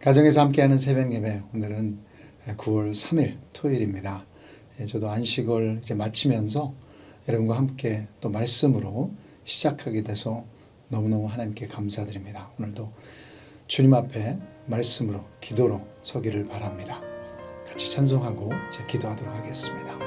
가정에서 함께하는 새벽 예배, 오늘은 9월 3일 토요일입니다. 저도 안식을 이제 마치면서 여러분과 함께 또 말씀으로 시작하게 돼서 너무너무 하나님께 감사드립니다. 오늘도 주님 앞에 말씀으로 기도로 서기를 바랍니다. 같이 찬송하고 이제 기도하도록 하겠습니다.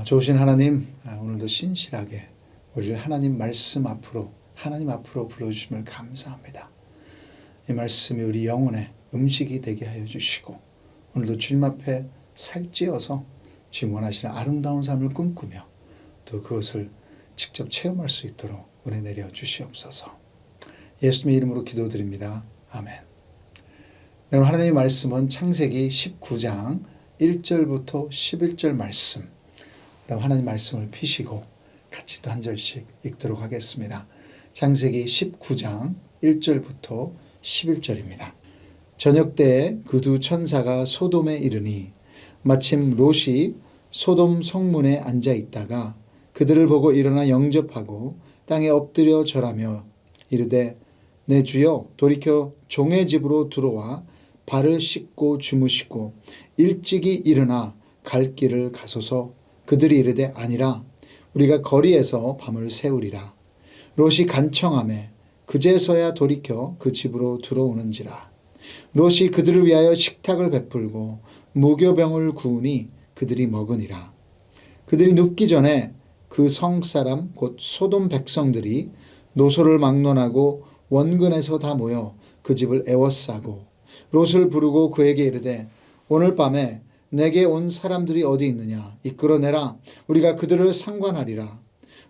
좋으신 하나님, 오늘도 신실하게 우리를 하나님 앞으로 불러주심을 감사합니다. 이 말씀이 우리 영혼의 음식이 되게 하여 주시고, 오늘도 주님 앞에 살찌어서 주님 원하시는 아름다운 삶을 꿈꾸며 또 그것을 직접 체험할 수 있도록 은혜 내려 주시옵소서. 예수님의 이름으로 기도드립니다. 아멘. 오늘 하나님의 말씀은 창세기 19장 1절부터 11절 말씀. 하나님 말씀을 피시고 같이 또 한 절씩 읽도록 하겠습니다. 창세기 19장 1절부터 11절입니다. 저녁 때에 그 두 천사가 소돔에 이르니 마침 롯이 소돔 성문에 앉아 있다가 그들을 보고 일어나 영접하고 땅에 엎드려 절하며 이르되 내 주여 돌이켜 종의 집으로 들어와 발을 씻고 주무시고 일찍이 일어나 갈 길을 가소서. 그들이 이르되 아니라 우리가 거리에서 밤을 새우리라. 롯이 간청하매 그제서야 돌이켜 그 집으로 들어오는지라. 롯이 그들을 위하여 식탁을 베풀고 무교병을 구우니 그들이 먹으니라. 그들이 눕기 전에 그 성사람 곧 소돔 백성들이 노소를 막론하고 원근에서 다 모여 그 집을 에워싸고 롯을 부르고 그에게 이르되 오늘 밤에 내게 온 사람들이 어디 있느냐 이끌어내라. 우리가 그들을 상관하리라.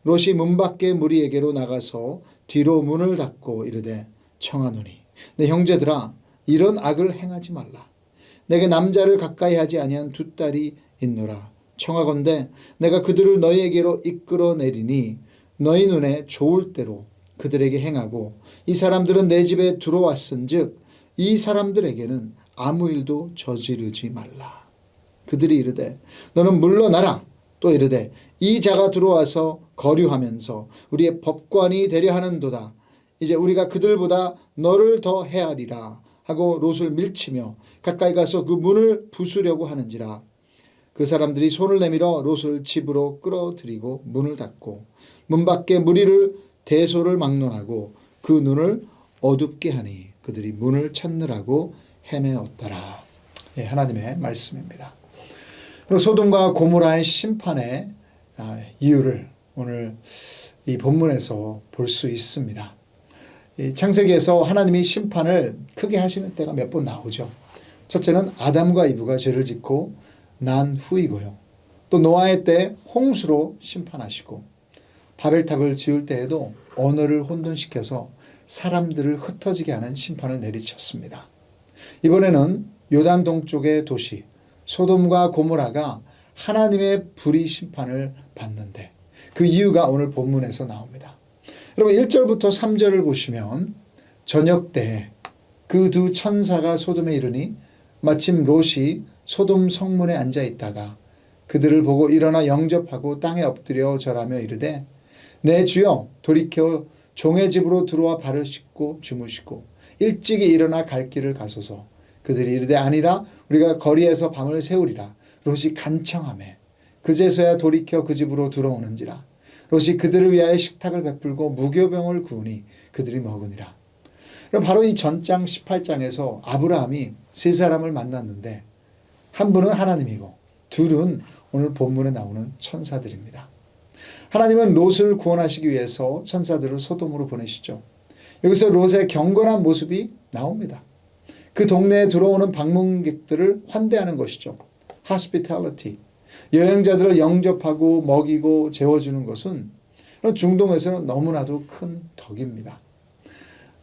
롯이 문 밖에 무리에게로 나가서 뒤로 문을 닫고 이르되 청하노니 내 형제들아 이런 악을 행하지 말라. 내게 남자를 가까이 하지 아니한 두 딸이 있노라. 청하건대 내가 그들을 너희에게로 이끌어내리니 너희 눈에 좋을 대로 그들에게 행하고 이 사람들은 내 집에 들어왔은즉 이 사람들에게는 아무 일도 저지르지 말라. 그들이 이르되 너는 물러나라. 또 이르되 이 자가 들어와서 거류하면서 우리의 법관이 되려 하는도다. 이제 우리가 그들보다 너를 더 헤아리라 하고 롯을 밀치며 가까이 가서 그 문을 부수려고 하는지라. 그 사람들이 손을 내밀어 롯을 집으로 끌어들이고 문을 닫고 문 밖에 무리를 대소를 막론하고 그 눈을 어둡게 하니 그들이 문을 찾느라고 헤매었더라. 예, 하나님의 말씀입니다. 그리고 소돔과 고모라의 심판의 이유를 오늘 이 본문에서 볼 수 있습니다. 이 창세기에서 하나님이 심판을 크게 하시는 때가 몇 번 나오죠. 첫째는 아담과 이브가 죄를 짓고 난 후이고요. 또 노아의 때 홍수로 심판하시고 바벨탑을 지을 때에도 언어를 혼돈시켜서 사람들을 흩어지게 하는 심판을 내리쳤습니다. 이번에는 요단 동쪽의 도시 소돔과 고모라가 하나님의 불의 심판을 받는데 그 이유가 오늘 본문에서 나옵니다. 여러분 1절부터 3절을 보시면 저녁 때 그 두 천사가 소돔에 이르니 마침 롯이 소돔 성문에 앉아 있다가 그들을 보고 일어나 영접하고 땅에 엎드려 절하며 이르되 내 주여 돌이켜 종의 집으로 들어와 발을 씻고 주무시고 일찍이 일어나 갈 길을 가소서. 그들이 이르되 아니라 우리가 거리에서 밤을 새우리라. 롯이 간청하매 그제서야 돌이켜 그 집으로 들어오는지라. 롯이 그들을 위하여 식탁을 베풀고 무교병을 구우니 그들이 먹으니라. 그럼 바로 이 전장 18장에서 아브라함이 세 사람을 만났는데 한 분은 하나님이고 둘은 오늘 본문에 나오는 천사들입니다. 하나님은 롯을 구원하시기 위해서 천사들을 소돔으로 보내시죠. 여기서 롯의 경건한 모습이 나옵니다. 그 동네에 들어오는 방문객들을 환대하는 것이죠. hospitality. 여행자들을 영접하고 먹이고 재워주는 것은 중동에서는 너무나도 큰 덕입니다.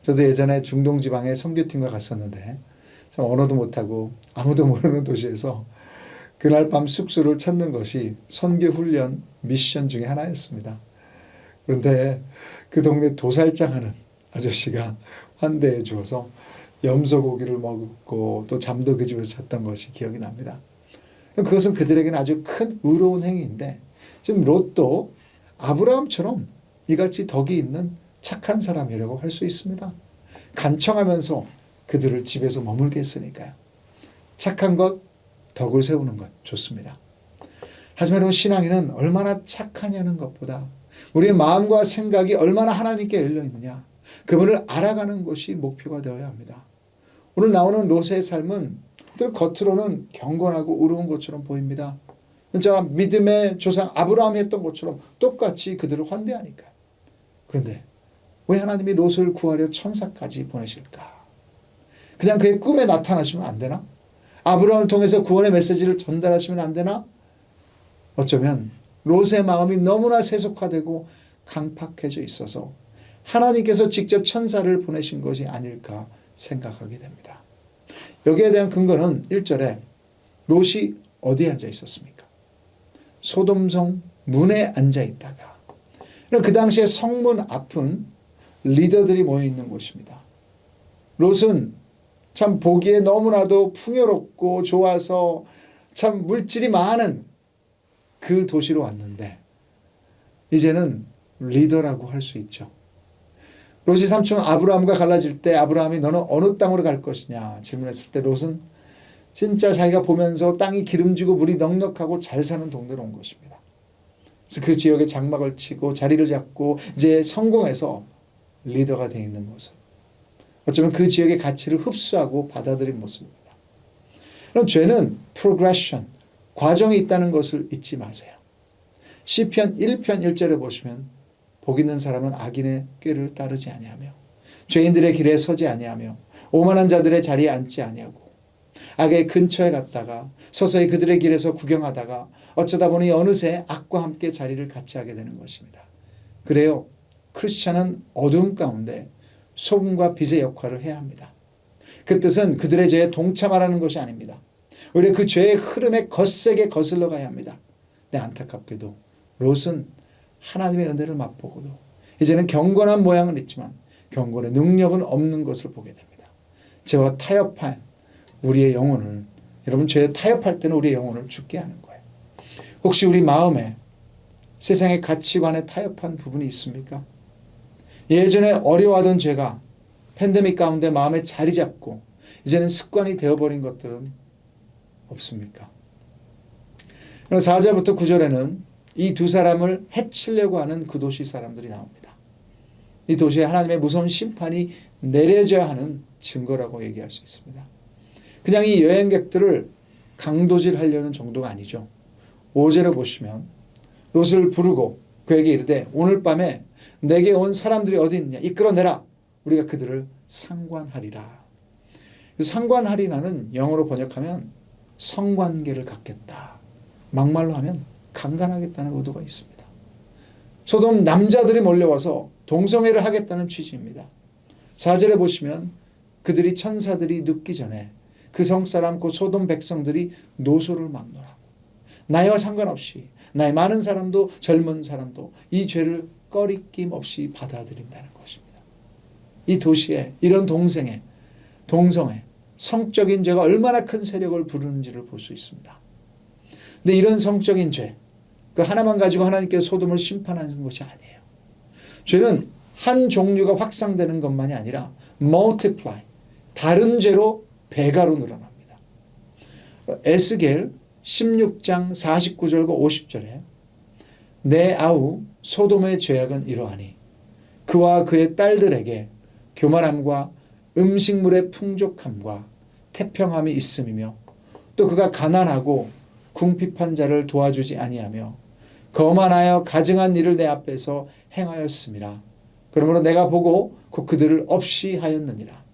저도 예전에 중동 지방에 선교팀과 갔었는데 참 언어도 못하고 아무도 모르는 도시에서 그날 밤 숙소를 찾는 것이 선교 훈련 미션 중에 하나였습니다. 그런데 그 동네 도살장 하는 아저씨가 환대해 주어서 염소고기를 먹고 또 잠도 그 집에서 잤던 것이 기억이 납니다. 그것은 그들에게는 아주 큰 의로운 행위인데 지금 롯도 아브라함처럼 이같이 덕이 있는 착한 사람이라고 할 수 있습니다. 간청하면서 그들을 집에서 머물게 했으니까요. 착한 것, 덕을 세우는 것 좋습니다. 하지만 신앙인은 얼마나 착하냐는 것보다 우리의 마음과 생각이 얼마나 하나님께 열려 있느냐 그분을 알아가는 것이 목표가 되어야 합니다. 오늘 나오는 롯의 삶은 겉으로는 경건하고 의로운 것처럼 보입니다. 진짜 믿음의 조상 아브라함이 했던 것처럼 똑같이 그들을 환대하니까. 그런데 왜 하나님이 롯을 구하려 천사까지 보내실까? 그냥 그의 꿈에 나타나시면 안 되나? 아브라함을 통해서 구원의 메시지를 전달하시면 안 되나? 어쩌면 롯의 마음이 너무나 세속화되고 강팍해져 있어서 하나님께서 직접 천사를 보내신 것이 아닐까 생각하게 됩니다. 여기에 대한 근거는 1절에 롯이 어디에 앉아 있었습니까? 소돔성 문에 앉아 있다가 그 당시에 성문 앞은 리더들이 모여 있는 곳입니다. 롯은 참 보기에 너무나도 풍요롭고 좋아서 참 물질이 많은 그 도시로 왔는데 이제는 리더라고 할 수 있죠. 롯이 삼촌 아브라함과 갈라질 때 아브라함이 너는 어느 땅으로 갈 것이냐 질문했을 때 롯은 진짜 자기가 보면서 땅이 기름지고 물이 넉넉하고 잘 사는 동네로 온 것입니다. 그래서 그 지역에 장막을 치고 자리를 잡고 이제 성공해서 리더가 되어 있는 모습. 어쩌면 그 지역의 가치를 흡수하고 받아들인 모습입니다. 그럼 죄는 progression, 과정이 있다는 것을 잊지 마세요. 시편 1편 1절에 보시면 복 있는 사람은 악인의 꾀를 따르지 아니하며 죄인들의 길에 서지 아니하며 오만한 자들의 자리에 앉지 아니하고 악의 근처에 갔다가 서서히 그들의 길에서 구경하다가 어쩌다 보니 어느새 악과 함께 자리를 같이 하게 되는 것입니다. 그래요. 크리스찬은 어두움 가운데 소금과 빛의 역할을 해야 합니다. 그 뜻은 그들의 죄에 동참하라는 것이 아닙니다. 오히려 그 죄의 흐름에 거세게 거슬러 가야 합니다. 근데 안타깝게도 롯은 하나님의 은혜를 맛보고도 이제는 경건한 모양은 있지만 경건의 능력은 없는 것을 보게 됩니다. 죄와 타협한 우리의 영혼을, 여러분 죄에 타협할 때는 우리의 영혼을 죽게 하는 거예요. 혹시 우리 마음에 세상의 가치관에 타협한 부분이 있습니까? 예전에 어려워하던 죄가 팬데믹 가운데 마음에 자리 잡고 이제는 습관이 되어버린 것들은 없습니까? 4절부터 9절에는 이 두 사람을 해치려고 하는 그 도시 사람들이 나옵니다. 이 도시에 하나님의 무서운 심판이 내려져야 하는 증거라고 얘기할 수 있습니다. 그냥 이 여행객들을 강도질하려는 정도가 아니죠. 5절에 보시면 롯을 부르고 그에게 이르되 오늘 밤에 내게 온 사람들이 어디 있느냐 이끌어내라 우리가 그들을 상관하리라. 상관하리라는 영어로 번역하면 성관계를 갖겠다. 막말로 하면 강간하겠다는 의도가 있습니다. 소돔 남자들이 몰려와서 동성애를 하겠다는 취지입니다. 4절에 보시면 그들이 천사들이 눕기 전에 그 성사람 곧 소돔 백성들이 노소를 막노라고. 나이와 상관없이 나이 많은 사람도 젊은 사람도 이 죄를 꺼리낌 없이 받아들인다는 것입니다. 이 도시에 이런 동성애, 성적인 죄가 얼마나 큰 세력을 부르는지를 볼 수 있습니다. 근데 이런 성적인 죄, 그 하나만 가지고 하나님께서 소돔을 심판하는 것이 아니에요. 죄는 한 종류가 확산되는 것만이 아니라 multiply, 다른 죄로 배가로 늘어납니다. 에스겔 16장 49절과 50절에 내 아우 소돔의 죄악은 이러하니 그와 그의 딸들에게 교만함과 음식물의 풍족함과 태평함이 있음이며 또 그가 가난하고 궁핍한 자를 도와주지 아니하며 거만하여 가증한 일을 내 앞에서 행하였음이라. 그러므로 내가 보고 곧 그들을 없이 하였느니라.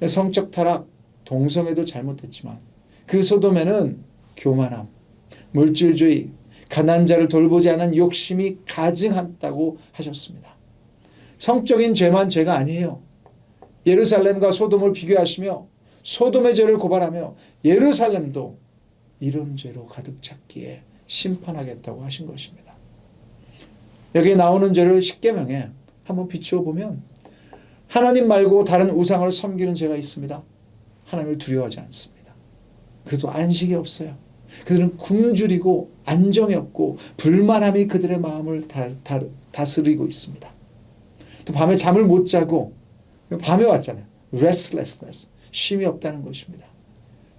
성적 타락, 동성애도 잘못됐지만 그 소돔에는 교만함, 물질주의, 가난한 자를 돌보지 않은 욕심이 가증했다고 하셨습니다. 성적인 죄만 죄가 아니에요. 예루살렘과 소돔을 비교하시며 소돔의 죄를 고발하며 예루살렘도 이런 죄로 가득 찼기에 심판하겠다고 하신 것입니다. 여기에 나오는 죄를 십계명에 한번 비추어 보면 하나님 말고 다른 우상을 섬기는 죄가 있습니다. 하나님을 두려워하지 않습니다. 그래도 안식이 없어요. 그들은 굶주리고 안정이 없고 불만함이 그들의 마음을 다스리고 있습니다. 또 밤에 잠을 못 자고 밤에 왔잖아요. restlessness, 쉼이 없다는 것입니다.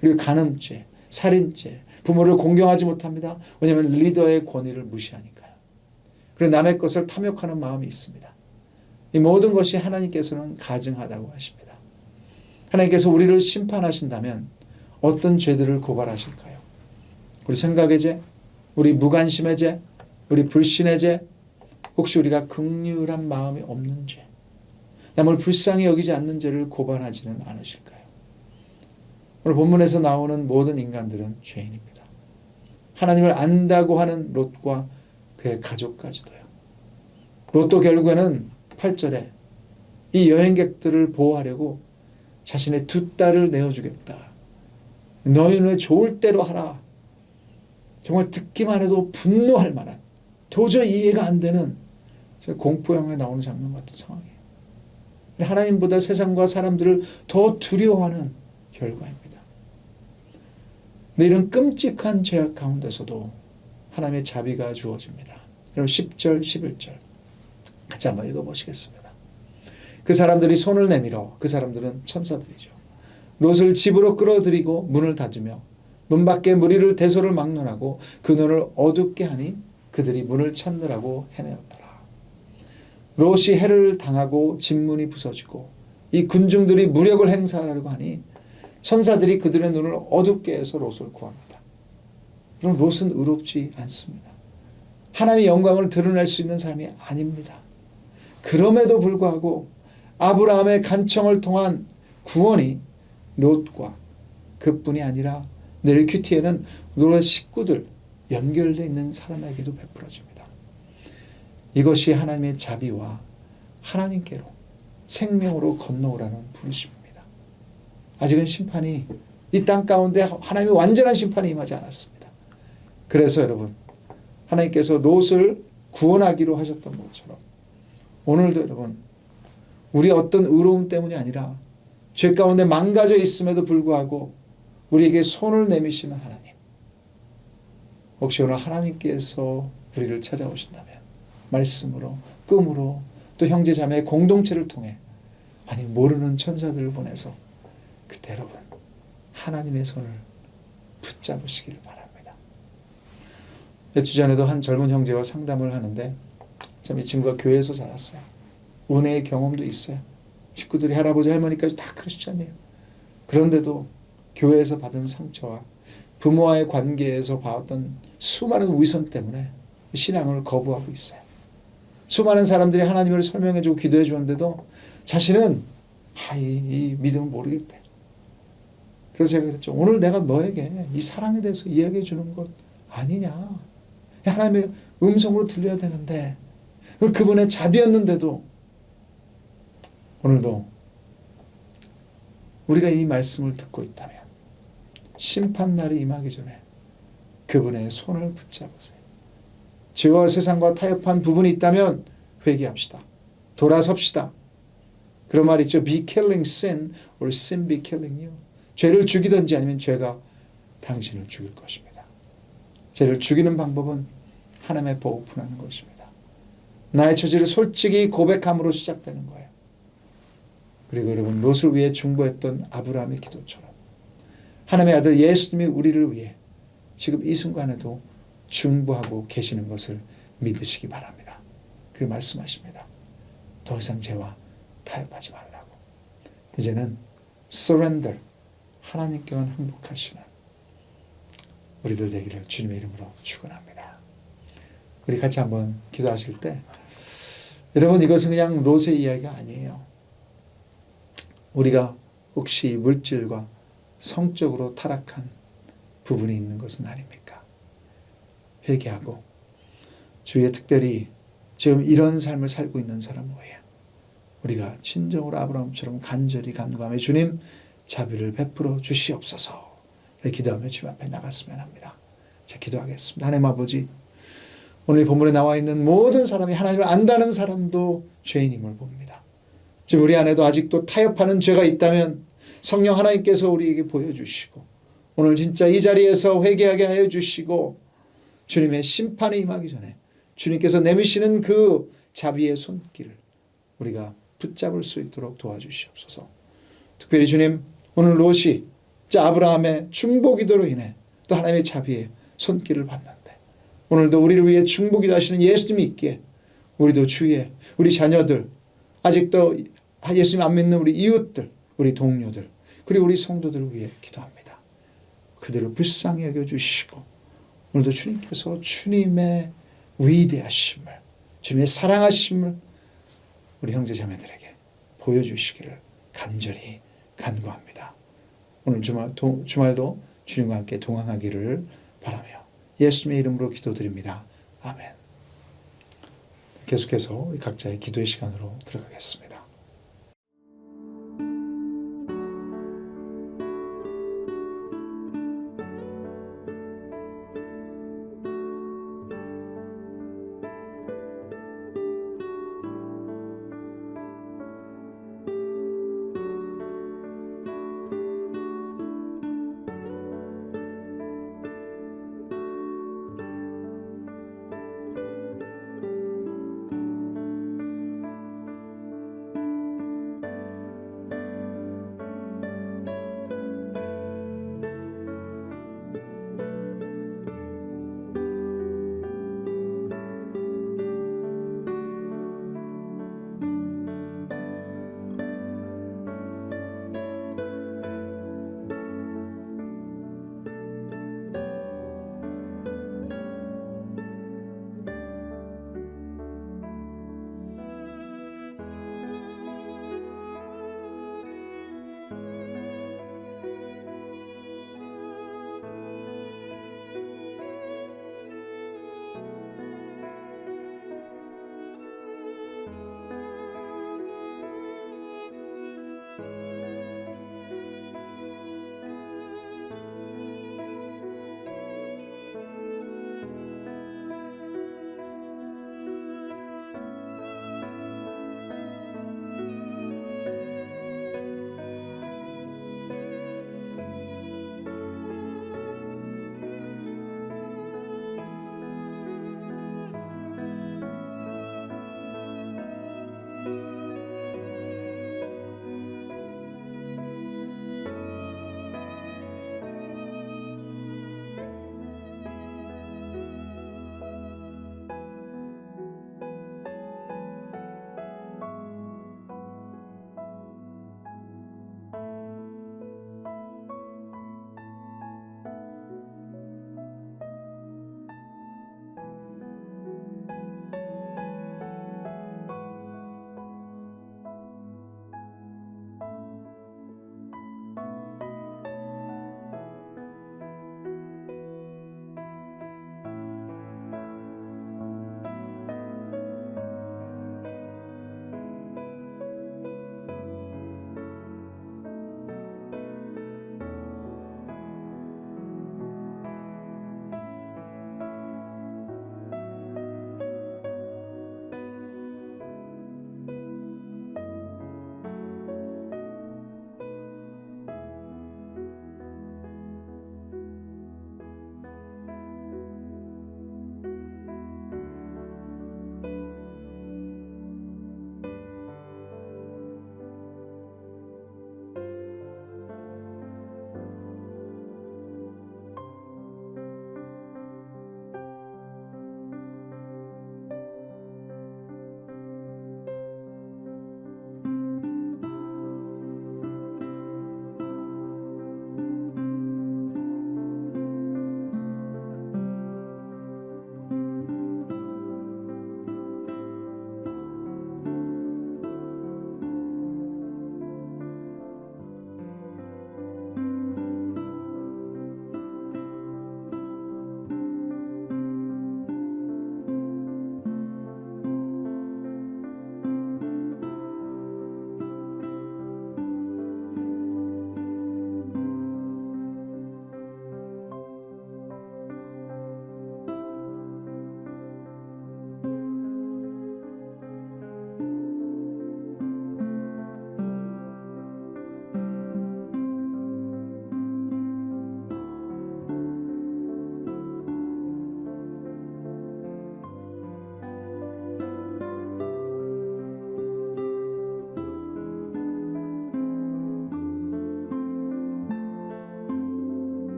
그리고 간음죄, 살인죄, 부모를 공경하지 못합니다. 왜냐하면 리더의 권위를 무시하니까요. 그리고 남의 것을 탐욕하는 마음이 있습니다. 이 모든 것이 하나님께서는 가증하다고 하십니다. 하나님께서 우리를 심판하신다면 어떤 죄들을 고발하실까요? 우리 생각의 죄, 우리 무관심의 죄, 우리 불신의 죄, 혹시 우리가 긍휼한 마음이 없는 죄, 남을 불쌍히 여기지 않는 죄를 고발하지는 않으실까요? 오늘 본문에서 나오는 모든 인간들은 죄인입니다. 하나님을 안다고 하는 롯과 그의 가족까지도요. 롯도 결국에는 8절에 이 여행객들을 보호하려고 자신의 두 딸을 내어주겠다. 너희는 좋을 대로 하라. 정말 듣기만 해도 분노할 만한, 도저히 이해가 안 되는 공포 영화에 나오는 장면 같은 상황이에요. 하나님보다 세상과 사람들을 더 두려워하는 결과입니다. 근데 이런 끔찍한 죄악 가운데서도 하나님의 자비가 주어집니다. 여러분 10절 11절 같이 한번 읽어보시겠습니다. 그 사람들이 손을 내밀어, 그 사람들은 천사들이죠, 롯을 집으로 끌어들이고 문을 닫으며 문 밖에 무리를 대소를 막론하고 그 눈을 어둡게 하니 그들이 문을 찾느라고 헤매었더라. 롯이 해를 당하고 집문이 부서지고 이 군중들이 무력을 행사하려고 하니 천사들이 그들의 눈을 어둡게 해서 롯을 구합니다. 그럼 롯은 의롭지 않습니다. 하나님의 영광을 드러낼 수 있는 삶이 아닙니다. 그럼에도 불구하고 아브라함의 간청을 통한 구원이 롯과 그뿐이 아니라 내일 큐티에는 롯의 식구들 연결되어 있는 사람에게도 베풀어집니다. 이것이 하나님의 자비와 하나님께로 생명으로 건너오라는 부르심입니다. 아직은 심판이 이 땅 가운데 하나님의 완전한 심판이 임하지 않았습니다. 그래서 여러분, 하나님께서 롯을 구원하기로 하셨던 것처럼 오늘도 여러분, 우리의 어떤 의로움 때문이 아니라 죄 가운데 망가져 있음에도 불구하고 우리에게 손을 내미시는 하나님, 혹시 오늘 하나님께서 우리를 찾아오신다면 말씀으로, 꿈으로, 또 형제 자매의 공동체를 통해 아니 모르는 천사들을 보내서 그때 여러분 하나님의 손을 붙잡으시기를 바랍니다. 몇 주 전에도 한 젊은 형제와 상담을 하는데 참 이 친구가 교회에서 자랐어요. 은혜의 경험도 있어요. 식구들이 할아버지 할머니까지 다 크리스찬이에요. 그런데도 교회에서 받은 상처와 부모와의 관계에서 봐왔던 수많은 위선 때문에 신앙을 거부하고 있어요. 수많은 사람들이 하나님을 설명해주고 기도해 주는데도 자신은 이 믿음을 모르겠대. 그래서 제가 그랬죠. 오늘 내가 너에게 이 사랑에 대해서 이야기해 주는 것 아니냐. 하나님의 음성으로 들려야 되는데 그분의 자비였는데도 오늘도 우리가 이 말씀을 듣고 있다면 심판날이 임하기 전에 그분의 손을 붙잡으세요. 죄와 세상과 타협한 부분이 있다면 회개합시다. 돌아섭시다. 그런 말 있죠. Be killing sin or sin be killing you. 죄를 죽이든지 아니면 죄가 당신을 죽일 것입니다. 죄를 죽이는 방법은 하나님의 보호분하는 것입니다. 나의 처지를 솔직히 고백함으로 시작되는 거예요. 그리고 여러분 롯을 위해 중보했던 아브라함의 기도처럼 하나님의 아들 예수님이 우리를 위해 지금 이 순간에도 중보하고 계시는 것을 믿으시기 바랍니다. 그리고 말씀하십니다. 더 이상 죄와 타협하지 말라고. 이제는 surrender, 하나님께만 항복하시는 우리들 되기를 주님의 이름으로 축원합니다. 우리 같이 한번 기도하실 때 여러분 이것은 그냥 롯의 이야기가 아니에요. 우리가 혹시 물질과 성적으로 타락한 부분이 있는 것은 아닙니까? 회개하고 주위에 특별히 지금 이런 삶을 살고 있는 사람 외에 우리가 진정으로 아브라함처럼 간절히 간구하며 주님 자비를 베풀어 주시옵소서 기도하며 주님 앞에 나갔으면 합니다. 자, 기도하겠습니다. 하나님 아버지, 오늘 본문에 나와 있는 모든 사람이 하나님을 안다는 사람도 죄인임을 봅니다. 지금 우리 안에도 아직도 타협하는 죄가 있다면 성령 하나님께서 우리에게 보여주시고 오늘 진짜 이 자리에서 회개하게 하여 주시고 주님의 심판이 임하기 전에 주님께서 내미시는 그 자비의 손길을 우리가 붙잡을 수 있도록 도와주시옵소서. 특별히 주님, 오늘 롯이 아브라함의 중보기도로 인해 또 하나님의 자비의 손길을 받는데 오늘도 우리를 위해 중보기도 하시는 예수님이 있기에 우리도 주위에 우리 자녀들, 아직도 예수님 안 믿는 우리 이웃들, 우리 동료들, 그리고 우리 성도들을 위해 기도합니다. 그들을 불쌍히 여겨주시고 오늘도 주님께서 주님의 위대하심을, 주님의 사랑하심을 우리 형제 자매들에게 보여주시기를 간절히 간구합니다. 오늘 주말도 주님과 함께 동행하기를 바라며 예수님의 이름으로 기도드립니다. 아멘. 계속해서 우리 각자의 기도의 시간으로 들어가겠습니다.